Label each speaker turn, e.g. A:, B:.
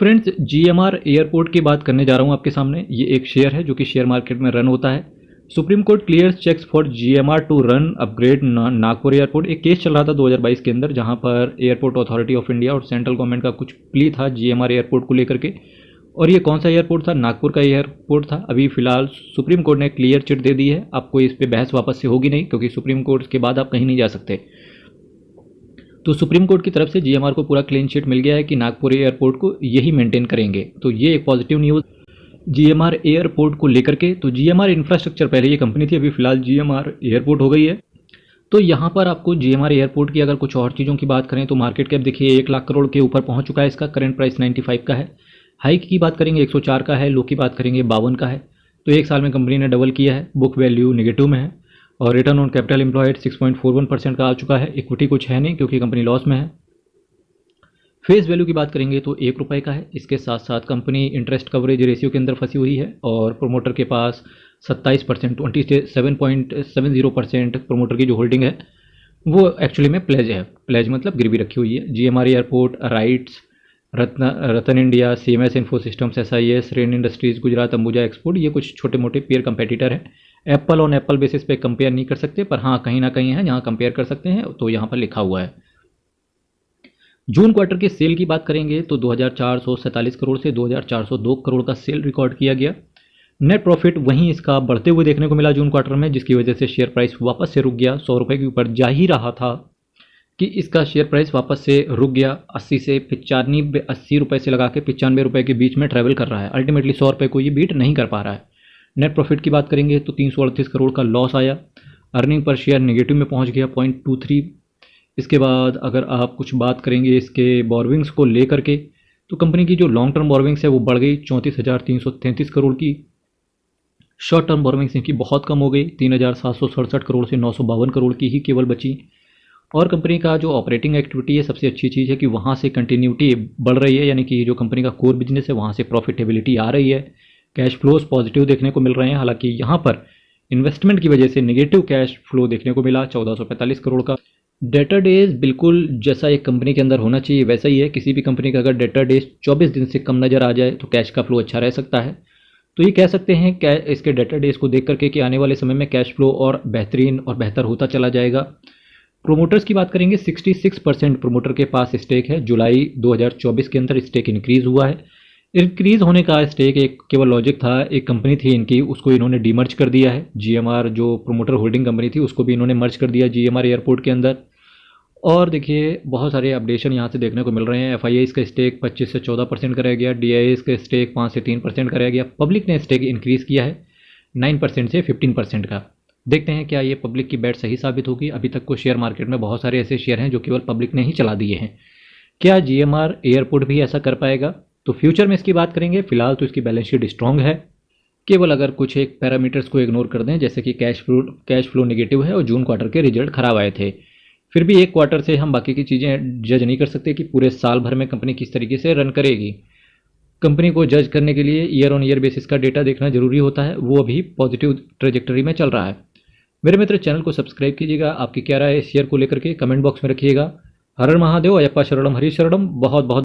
A: Friends, GMR airport की बात करने जा रहा हूं आपके सामने। ये एक शेयर है जो कि शेयर मार्केट में रन होता है। Supreme Court clears checks for GMR to run upgrade Nagpur airport. एक केस चल रहा था 2022 के अंदर, जहां पर एयरपोर्ट अथॉरिटी ऑफ इंडिया और सेंट्रल गवर्नमेंट का कुछ प्ली था जीएमआर एयरपोर्ट को लेकर के। और ये कौन सा एयरपोर्ट था? नागपुर का एयरपोर्ट था। अभी फिलहाल सुप्रीम कोर्ट ने क्लियर चिट दे दी है। आपको इस पर बहस वापस से होगी नहीं, क्योंकि सुप्रीम कोर्ट के बाद आप कहीं नहीं जा सकते। तो सुप्रीम कोर्ट की तरफ से जीएमआर को पूरा क्लीन चिट मिल गया है कि नागपुर एयरपोर्ट को यही मेंटेन करेंगे। तो ये एक पॉजिटिव न्यूज़ जीएमआर एयरपोर्ट को लेकर के। तो जीएमआर इंफ्रास्ट्रक्चर पहले ये कंपनी थी, अभी फिलहाल जीएमआर एयरपोर्ट हो गई है। तो यहाँ पर आपको जीएमआर एयरपोर्ट की अगर कुछ और चीज़ों की बात करें तो मार्केट कैप देखिए 1 लाख करोड़ के ऊपर पहुँच चुका है। इसका करंट प्राइस 95 का है। हाइक की बात करेंगे 104 का है, लो की बात करेंगे 52 का है। तो एक साल में कंपनी ने डबल किया है। बुक वैल्यू नेगेटिव में है और रिटर्न ऑन कैपिटल एम्प्लॉयड 6.41% का आ चुका है। इक्विटी कुछ है नहीं क्योंकि कंपनी लॉस में है। फेस वैल्यू की बात करेंगे तो ₹1 का है। इसके साथ साथ कंपनी इंटरेस्ट कवरेज रेशियो के अंदर फंसी हुई है और प्रोमोटर के पास 27% 27.70% प्रोमोटर की जो होल्डिंग है वो एक्चुअली में प्लेज है। प्लेज मतलब गिरवी रखी हुई है। GMR airport, RITES, Ratan India, CMS info systems, SIS, rain industries, Gujarat Ambuja export, ये कुछ छोटे मोटे पेयर कंपेटिटर हैं। एप्पल ऑन एप्पल बेसिस पे कंपेयर नहीं कर सकते, पर हाँ कहीं ना कहीं है जहाँ कंपेयर कर सकते हैं। तो यहाँ पर लिखा हुआ है। जून क्वार्टर के सेल की बात करेंगे तो 2447 करोड़ से 2402 करोड़ का सेल रिकॉर्ड किया गया। नेट प्रॉफिट वहीं इसका बढ़ते हुए देखने को मिला जून क्वार्टर में, जिसकी वजह से शेयर प्राइस वापस से रुक गया। ₹100 के ऊपर जा ही रहा था कि इसका शेयर प्राइस वापस से रुक गया। 80 से 95 80 रुपये से लगा के 95 रुपये के बीच में ट्रैवल कर रहा है। अल्टीमेटली ₹100 को ये बीट नहीं कर पा रहा है। नेट प्रॉफिट की बात करेंगे तो 338 करोड़ का लॉस आया। अर्निंग पर शेयर नेगेटिव में पहुंच गया 0.23। इसके बाद अगर आप कुछ बात करेंगे इसके बोरविंग्स को लेकर के तो कंपनी की जो लॉन्ग टर्म बोरविंग्स है वो बढ़ गई 34,333 करोड़ की। शॉर्ट टर्म बोरविंग्स इनकी बहुत कम हो गई, 3,767 करोड़ से 952 करोड़ की ही केवल बची। और कंपनी का जो ऑपरेटिंग एक्टिविटी है, सबसे अच्छी चीज़ है कि वहाँ से कंटिन्यूटी बढ़ रही है, यानी कि जो कंपनी का कोर बिजनेस है वहाँ से प्रॉफिटेबिलिटी आ रही है। कैश फ्लोज पॉजिटिव देखने को मिल रहे हैं। हालांकि यहाँ पर इन्वेस्टमेंट की वजह से नेगेटिव कैश फ्लो देखने को मिला 1445 करोड़ का। डेटर डेज बिल्कुल जैसा एक कंपनी के अंदर होना चाहिए वैसा ही है। किसी भी कंपनी का अगर डेटर डेज 24 दिन से कम नज़र आ जाए तो कैश का फ्लो अच्छा रह सकता है। तो ये कह सकते हैं कि इसके डेटर डेज को देख करके कि आने वाले समय में कैश फ्लो और बेहतरीन और बेहतर होता चला जाएगा। प्रोमोटर्स की बात करेंगे 66% प्रोमोटर के पास स्टेक है। जुलाई 2024 के अंदर स्टेक इंक्रीज़ हुआ है। इंक्रीज़ होने का स्टेक एक केवल लॉजिक था, एक कंपनी थी इनकी, उसको इन्होंने डीमर्ज कर दिया है। जीएमआर जो प्रोमोटर होल्डिंग कंपनी थी उसको भी इन्होंने मर्ज कर दिया जीएमआर एयरपोर्ट के अंदर। और देखिए बहुत सारे अपडेशन यहाँ से देखने को मिल रहे हैं। एफआईआईज़ का स्टेक 25 से 14% कराया गया। डीआईएस का स्टेक 5 से 3% कराया गया। पब्लिक ने स्टेक इंक्रीज़ किया है 9% से 15% का। देखते हैं क्या ये पब्लिक की बैट सही साबित होगी। अभी तक को शेयर मार्केट में बहुत सारे ऐसे शेयर हैं जो केवल पब्लिक ने ही चला दिए हैं। क्या जीएमआर एयरपोर्ट भी ऐसा कर पाएगा? तो फ्यूचर में इसकी बात करेंगे। फिलहाल तो इसकी बैलेंस शीट स्ट्रांग है। केवल अगर कुछ एक पैरामीटर्स को इग्नोर कर दें, जैसे कि कैश फ्लो नेगेटिव है और जून क्वार्टर के रिजल्ट खराब आए थे, फिर भी एक क्वार्टर से हम बाकी की चीज़ें जज नहीं कर सकते कि पूरे साल भर में कंपनी किस तरीके से रन करेगी। कंपनी को जज करने के लिए ईयर ऑन ईयर बेसिस का डेटा देखना जरूरी होता है। वो अभी पॉजिटिव ट्रेजेक्टरी में चल रहा है। मेरे मित्र, चैनल को सब्सक्राइब कीजिएगा। आपकी क्या राय है इस शेयर को लेकर के कमेंट बॉक्स में रखिएगा। हर हर महादेव, अयप्पा शरणम, हरी शरणम। बहुत बहुत